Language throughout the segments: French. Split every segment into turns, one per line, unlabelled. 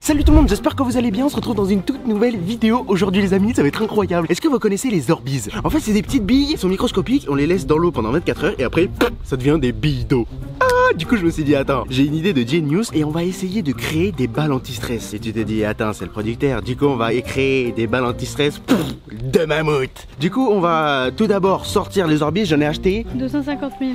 Salut tout le monde, j'espère que vous allez bien, on se retrouve dans une toute nouvelle vidéo aujourd'hui les amis, ça va être incroyable. Est-ce que vous connaissez les Orbeez? En fait c'est des petites billes, elles sont microscopiques, on les laisse dans l'eau pendant 24 heures et après ça devient des billes d'eau. Du coup je me suis dit attends, j'ai une idée de Genius et on va essayer de créer des balles anti-stress. Et tu te dis attends c'est le producteur, du coup on va créer des balles anti-stress de mammouth. Du coup on va tout d'abord sortir les Orbeez, j'en ai acheté
250 000.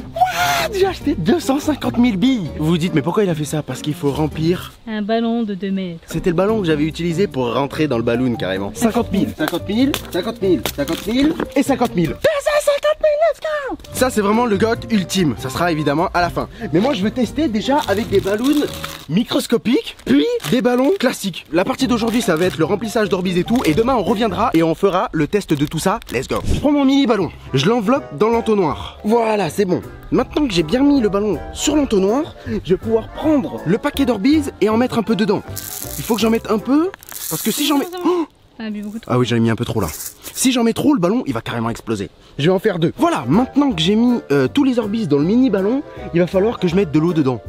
J'ai acheté 250 000 billes. Vous vous dites mais pourquoi il a fait ça? Parce qu'il faut remplir
Un ballon de 2 mètres.
C'était le ballon que j'avais utilisé pour rentrer dans le ballon carrément. 50 000, 50 000, 50 000, 50 000 et 50 000. 250 000, let's go! Ça c'est vraiment le GOT ultime, ça sera évidemment à la fin. Mais moi je veux tester déjà avec des ballons microscopiques, puis des ballons classiques. La partie d'aujourd'hui ça va être le remplissage d'Orbeez et tout. Et demain on reviendra et on fera le test de tout ça, let's go. Je prends mon mini ballon, je l'enveloppe dans l'entonnoir. Voilà c'est bon. Maintenant que j'ai bien mis le ballon sur l'entonnoir, je vais pouvoir prendre le paquet d'Orbeez et en mettre un peu dedans. Il faut que j'en mette un peu, parce que si j'en mets... Oh ah oui, j'en ai mis un peu trop là. Si j'en mets trop, le ballon, il va carrément exploser. Je vais en faire deux. Voilà, maintenant que j'ai mis tous les Orbeez dans le mini ballon, il va falloir que je mette de l'eau dedans.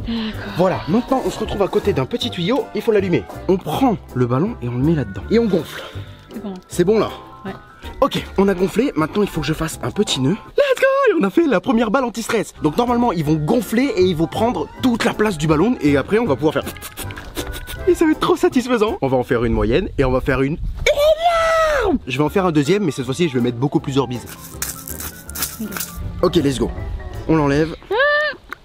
Voilà, maintenant on se retrouve à côté d'un petit tuyau, il faut l'allumer. On prend le ballon et on le met là-dedans. Et on gonfle. C'est bon là?
Ouais.
Ok, on a gonflé, maintenant il faut que je fasse un petit nœud. Let's go! Et on a fait la première balle anti-stress. Donc normalement ils vont gonfler et ils vont prendre toute la place du ballon. Et après on va pouvoir faire... Et ça va être trop satisfaisant. On va en faire une moyenne et on va faire une... Je vais en faire un deuxième, mais cette fois-ci je vais mettre beaucoup plus Orbeez. Ok, let's go. On l'enlève.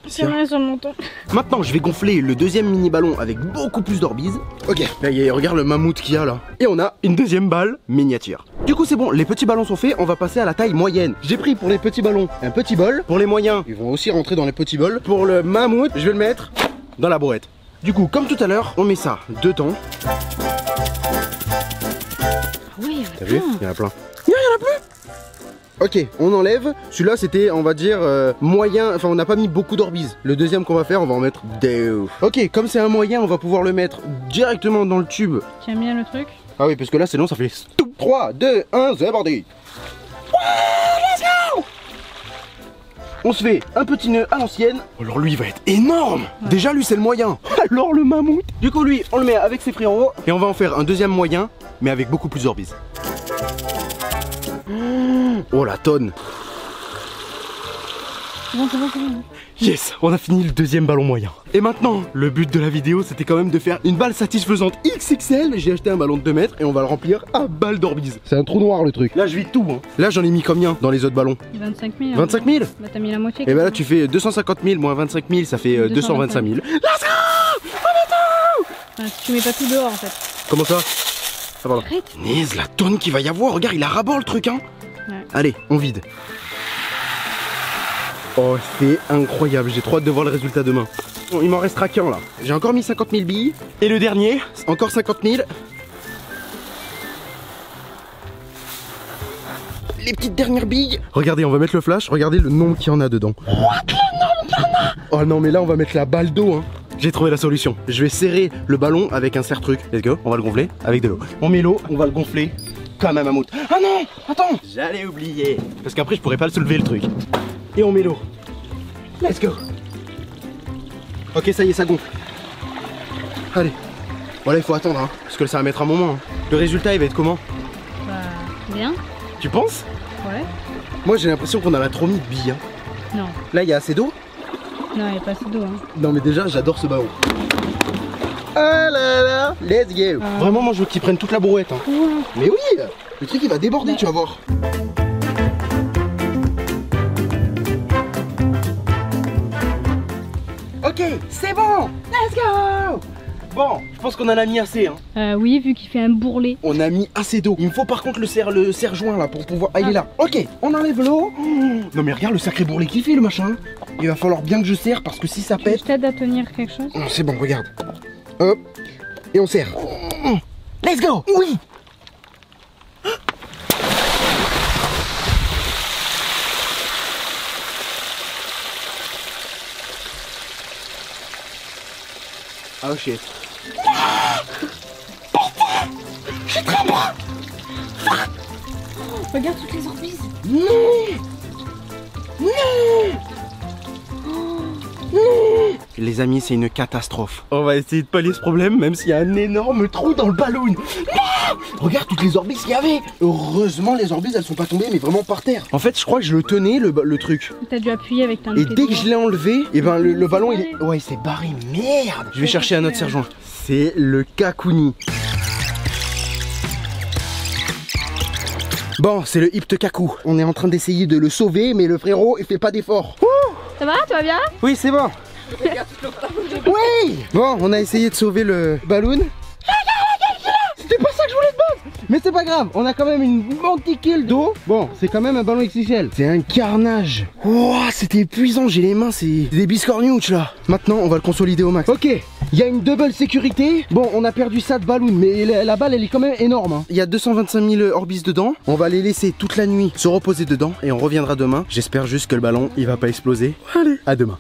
C'est rien sur mon temps.
Maintenant je vais gonfler le deuxième mini ballon avec beaucoup plus d'Orbeez. Ok, là, regarde le mammouth qu'il y a là. Et on a une deuxième balle miniature. Du coup c'est bon, les petits ballons sont faits, on va passer à la taille moyenne. J'ai pris pour les petits ballons un petit bol. Pour les moyens, ils vont aussi rentrer dans les petits bols. Pour le mammouth, je vais le mettre dans la brouette. Du coup, comme tout à l'heure, on met ça dedans.
Oui,
t'as vu? Il y en a plein. Il y en a plus. Ok, on enlève. Celui-là, c'était, on va dire, moyen. Enfin, on n'a pas mis beaucoup d'Orbeez. Le deuxième qu'on va faire, on va en mettre des ouf. Ok, comme c'est un moyen, on va pouvoir le mettre directement dans le tube.
Tiens bien le truc.
Ah oui, parce que là, c'est long, ça fait 3, 2, 1, c'est parti. Let's go! On se fait un petit nœud à l'ancienne. Alors lui il va être énorme. Ouais. Déjà lui c'est le moyen. Alors le mammouth. Du coup lui on le met avec ses frérots. Et on va en faire un deuxième moyen, mais avec beaucoup plus d'Orbeez. Oh la tonne.
C'est bon, c'est bon, c'est bon.
Yes, on a fini le deuxième ballon moyen. Et maintenant, le but de la vidéo, c'était quand même de faire une balle satisfaisante XXL. J'ai acheté un ballon de 2 mètres et on va le remplir à balle d'Orbeez. C'est un trou noir le truc. Là, je vide tout. Hein. Là, j'en ai mis combien dans les autres ballons?
25 000.
25 000.
Bah, t'as mis la moitié.
Et bah là, tu fais 250 000 moins 25 000, ça fait 225 000. Let's go!
Ah, tu mets pas tout dehors en fait.
Comment ça? Ah, pardon.
Arrête.
Niaise, la tonne qu'il va y avoir. Regarde, il a rabord le truc, hein. Ouais. Allez, on vide. Oh, c'est incroyable, j'ai trop hâte de voir le résultat demain. Bon, il m'en restera qu'un là. J'ai encore mis 50 000 billes. Et le dernier, encore 50 000. Les petites dernières billes. Regardez, on va mettre le flash, regardez le nombre qu'il y en a dedans. What, le nombre qu'il y en a? Oh non, mais là on va mettre la balle d'eau, hein. J'ai trouvé la solution. Je vais serrer le ballon avec un serre-truc. Let's go, on va le gonfler avec de l'eau. On met l'eau, on va le gonfler comme un mammouth. Ah non, attends, j'allais oublier. Parce qu'après je pourrais pas le soulever le truc. Et on met l'eau. Let's go. Ok, ça y est, ça gonfle. Allez. Voilà, il faut attendre, hein, parce que ça va mettre un moment. Hein. Le résultat, il va être comment?
Bah, bien.
Tu penses?
Ouais.
Moi, j'ai l'impression qu'on en a trop mis de billes. Hein.
Non.
Là, il y a assez d'eau?
Non, il n'y a pas assez d'eau. Hein.
Non, mais déjà, j'adore ce ballon. Ah là là, let's go. Vraiment, moi, je veux qu'ils prennent toute la brouette. Hein.
Ouais.
Mais oui, le truc, il va déborder, tu vas voir. Ok, c'est bon. Let's go. Bon, je pense qu'on en a mis assez. Hein.
Oui, vu qu'il fait un bourrelet.
On a mis assez d'eau. Il me faut par contre le serre-joint là pour pouvoir... Ah, il est là. Ok, on enlève l'eau. Non mais regarde le sacré bourrelet qu'il fait le machin. Il va falloir bien que je serre parce que si ça pète...
Je t'aide à tenir quelque chose?
Non, c'est bon, regarde. Hop. Et on serre. Let's go. Oui. Oh shit. J'ai très peur.
Regarde toutes les Orbeez.
Non. Non. Non. Les amis, c'est une catastrophe. On va essayer de pallier ce problème, même s'il y a un énorme trou dans le ballon. Non, regarde toutes les orbises qu'il y avait. Heureusement, les orbises, elles sont pas tombées, mais vraiment par terre. En fait, je crois que je le tenais, le truc.
T'as dû appuyer avec ta.
Et dès que je l'ai enlevé, et ben le ballon, il est... Ouais, il s'est barré. Merde. Je vais chercher un autre sergent. C'est le Kakuni. Bon, c'est le Hyptekaku. On est en train d'essayer de le sauver, mais le frérot, il fait pas d'effort.
Ça va, tu vas bien?
Oui, c'est bon. Oui. Bon, on a essayé de sauver le ballon. C'était pas ça que je voulais te battre. Mais c'est pas grave, on a quand même une monticule d'eau. Bon, c'est quand même un ballon XXL. C'est un carnage. Ouah, c'était épuisant, j'ai les mains, c'est des biscornuches là. Maintenant, on va le consolider au max. Ok, il y a une double sécurité. Bon, on a perdu ça de ballon, mais la balle, elle est quand même énorme, hein. Il y a 225 000 orbis dedans. On va les laisser toute la nuit se reposer dedans et on reviendra demain. J'espère juste que le ballon, il va pas exploser. Allez, à demain.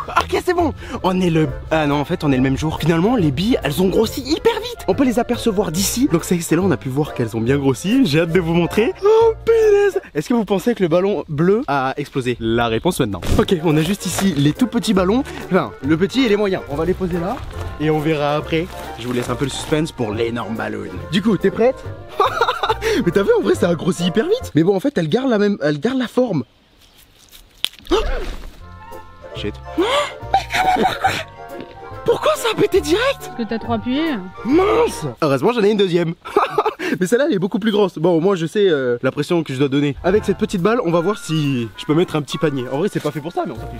Ok, c'est bon. On est le... Ah non, en fait, on est le même jour. Finalement, les billes, elles ont grossi hyper vite. On peut les apercevoir d'ici. Donc c'est excellent, on a pu voir qu'elles ont bien grossi. J'ai hâte de vous montrer. Oh, punaise. Est-ce que vous pensez que le ballon bleu a explosé? La réponse maintenant. Ok, on a juste ici les tout petits ballons. Enfin, le petit et les moyens. On va les poser là. Et on verra après. Je vous laisse un peu le suspense pour l'énorme ballon. Du coup, t'es prête? Mais t'as vu, en vrai, ça a grossi hyper vite. Mais bon, en fait, elle garde la même... Elle garde la forme. Shit. Pourquoi ça a pété direct?
Parce que t'as trop appuyé.
Mince. Heureusement j'en ai une deuxième. Mais celle-là elle est beaucoup plus grosse. Bon, moi je sais la pression que je dois donner. Avec cette petite balle, on va voir si je peux mettre un petit panier. En vrai c'est pas fait pour ça, mais on s'en fiche.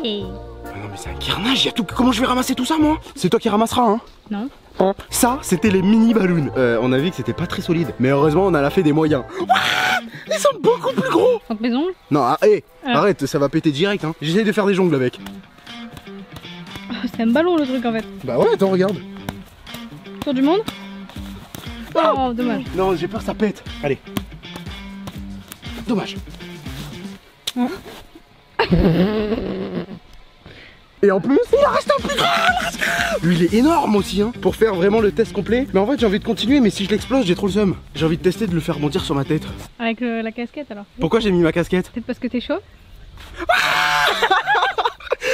Oui.
Ah non mais c'est un carnage, y a tout... Comment je vais ramasser tout ça moi? C'est toi qui ramasseras, hein?
Non.
Ça c'était les mini ballons. On a vu que c'était pas très solide. Mais heureusement on a fait des moyens. Ils sont beaucoup plus gros.
Sans tes ongles.
Non, arrête, ça va péter direct, hein. J'essaye de faire des jongles avec.
C'est un ballon le truc en fait.
Bah ouais, attends, regarde.
Tour du monde. Oh, dommage.
Non, j'ai peur que ça pète. Allez. Dommage.
Oh.
Et en plus, il en reste un plus grand. Lui, il est énorme aussi, hein, pour faire vraiment le test complet. Mais en fait, j'ai envie de continuer, mais si je l'explose, j'ai trop le seum. J'ai envie de tester de le faire bondir sur ma tête.
Avec la casquette alors.
Pourquoi j'ai mis ma casquette?
Peut-être parce que t'es chaud.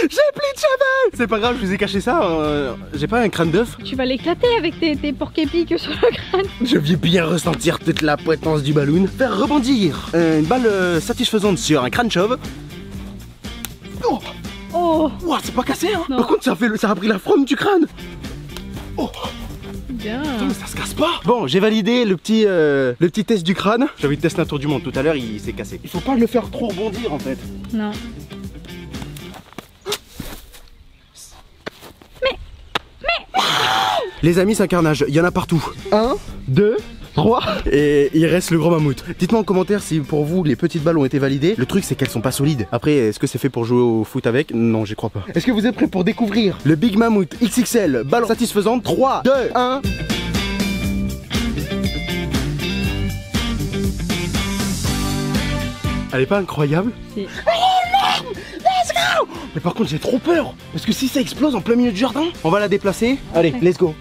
J'ai plus de cheveux. C'est pas grave, je vous ai caché ça. J'ai pas un crâne d'œuf.
Tu vas l'éclater avec tes porc-épics sur le crâne.
Je viens bien ressentir toute la potence du ballon. Faire rebondir une balle satisfaisante sur un crâne chauve. Oh.
Oh.
Ouah, c'est pas cassé, hein.
Non.
Par contre, ça a pris la forme du crâne. Oh.
Bien.
Putain, mais ça se casse pas. Bon, j'ai validé le petit test du crâne. J'ai envie de tester un tour du monde. Tout à l'heure, il s'est cassé. Il faut pas le faire trop rebondir en fait.
Non.
Les amis, c'est un carnage. Il y en a partout. 1, 2, 3. Et il reste le gros mammouth. Dites-moi en commentaire si pour vous les petites balles ont été validées. Le truc, c'est qu'elles sont pas solides. Après, est-ce que c'est fait pour jouer au foot avec? Non, j'y crois pas. Est-ce que vous êtes prêts pour découvrir le Big Mammoth XXL ballon satisfaisante? 3, 2, 1. Elle est pas incroyable?
Si.
Mais par contre j'ai trop peur. Parce que si ça explose en plein milieu du jardin, on va la déplacer. Allez, let's go.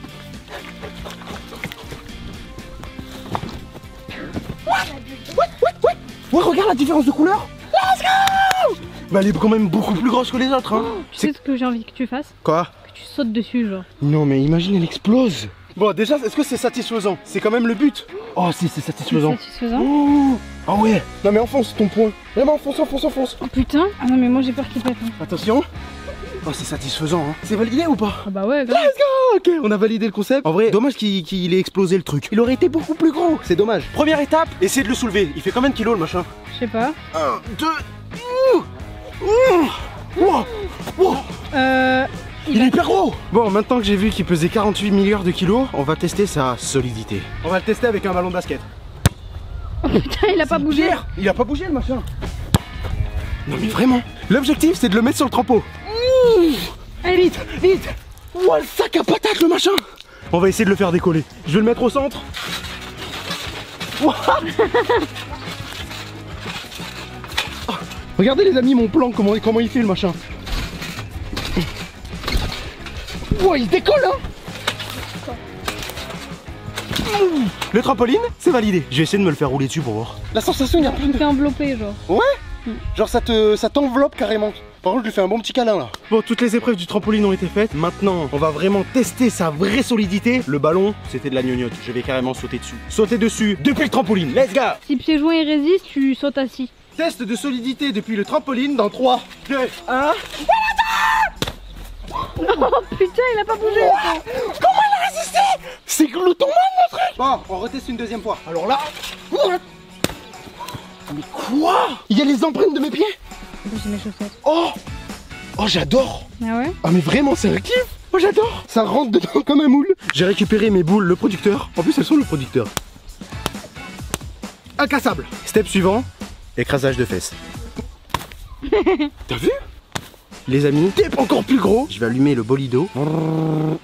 Ouais, regarde la différence de couleur. Let's go. Bah elle est quand même beaucoup plus grosse que les autres, hein.
Tu sais ce que j'ai envie que tu fasses?
Quoi?
Que tu sautes dessus genre.
Non mais imagine elle explose. Bon déjà, est-ce que c'est satisfaisant? C'est quand même le but. Oh si, c'est satisfaisant.
C'est satisfaisant.
Oh. Ah ouais. Non mais enfonce ton poing. Vraiment enfonce, enfonce, enfonce.
Oh putain. Ah non mais moi j'ai peur qu'il pète. Hein.
Attention. Oh c'est satisfaisant, hein. C'est validé ou pas?
Ah bah ouais, grave.
Let's go. Ok, on a validé le concept. En vrai, dommage qu'il ait explosé le truc. Il aurait été beaucoup plus gros. C'est dommage. Première étape, essayez de le soulever. Il fait combien de kilos le machin?
Je sais pas.
1, 2. Wow. Wow. Il est hyper gros. Bon, maintenant que j'ai vu qu'il pesait 48 milliards de kilos, on va tester sa solidité. On va le tester avec un ballon de basket.
Oh putain, il a pas bougé.
Pierre, il a pas bougé le machin. Non mais vraiment. L'objectif c'est de le mettre sur le trempeau. Allez vite, vite. Ouah, le sac à patates le machin. On va essayer de le faire décoller. Je vais le mettre au centre. Ouah. Oh, regardez les amis mon plan, comment il fait le machin. Ouah, il décolle hein. Le trampoline, c'est validé. Je vais essayer de me le faire rouler dessus pour voir. La sensation, il y a plein de...
T'es enveloppé genre.
Ouais. Genre ça t'enveloppe carrément. Par contre, je lui fais un bon petit câlin là. Bon, toutes les épreuves du trampoline ont été faites. Maintenant, on va vraiment tester sa vraie solidité. Le ballon, c'était de la gnognotte. Je vais carrément sauter dessus. Sauter dessus depuis le trampoline. Let's go!
Si pieds joints il résiste, tu sautes assis.
Test de solidité depuis le trampoline dans 3, 2, 1.
Oh putain, il a pas bougé.
Comment il a résisté? C'est glouton mon truc. Bon, on reteste une deuxième fois. Alors là. Mais quoi? Il y a les empreintes de mes pieds?
J'ai mes chaussettes.
Oh! Oh, j'adore!
Ah ouais?
Ah, mais vraiment, c'est un kiff! Oh, j'adore! Ça rentre dedans comme un moule. J'ai récupéré mes boules, le producteur. En plus, elles sont le producteur. Incassable. Step suivant, écrasage de fesses. T'as vu? Les amis, step encore plus gros. Je vais allumer le bolido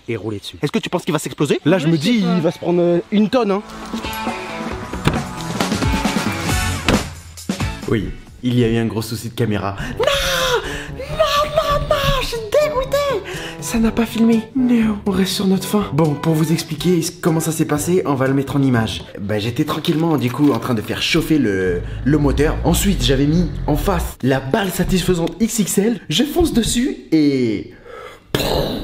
et rouler dessus. Est-ce que tu penses qu'il va s'exploser? Là, je me dis, il va se prendre une tonne, hein. Oui, il y a eu un gros souci de caméra. Non, je suis dégoûté. Ça n'a pas filmé. Non, on reste sur notre fin. Bon, pour vous expliquer comment ça s'est passé, on va le mettre en image. Bah, j'étais tranquillement du coup en train de faire chauffer le moteur. Ensuite, j'avais mis en face la balle satisfaisante XXL. Je fonce dessus et...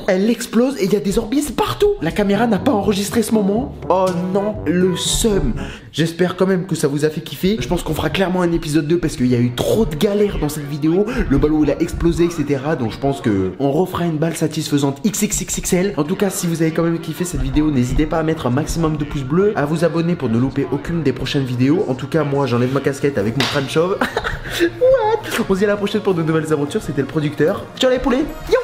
elle explose et il y a des orbites partout. La caméra n'a pas enregistré ce moment. Oh non, le seum. J'espère quand même que ça vous a fait kiffer. Je pense qu'on fera clairement un épisode 2 parce qu'il y a eu trop de galères dans cette vidéo. Le ballon il a explosé, etc. Donc je pense que on refera une balle satisfaisante XXXXL. En tout cas, si vous avez quand même kiffé cette vidéo, n'hésitez pas à mettre un maximum de pouces bleus, à vous abonner pour ne louper aucune des prochaines vidéos. En tout cas, moi j'enlève ma casquette avec mon crâne chauve. What? On se dit à la prochaine pour de nouvelles aventures. C'était le producteur. Ciao les poulets. Yo!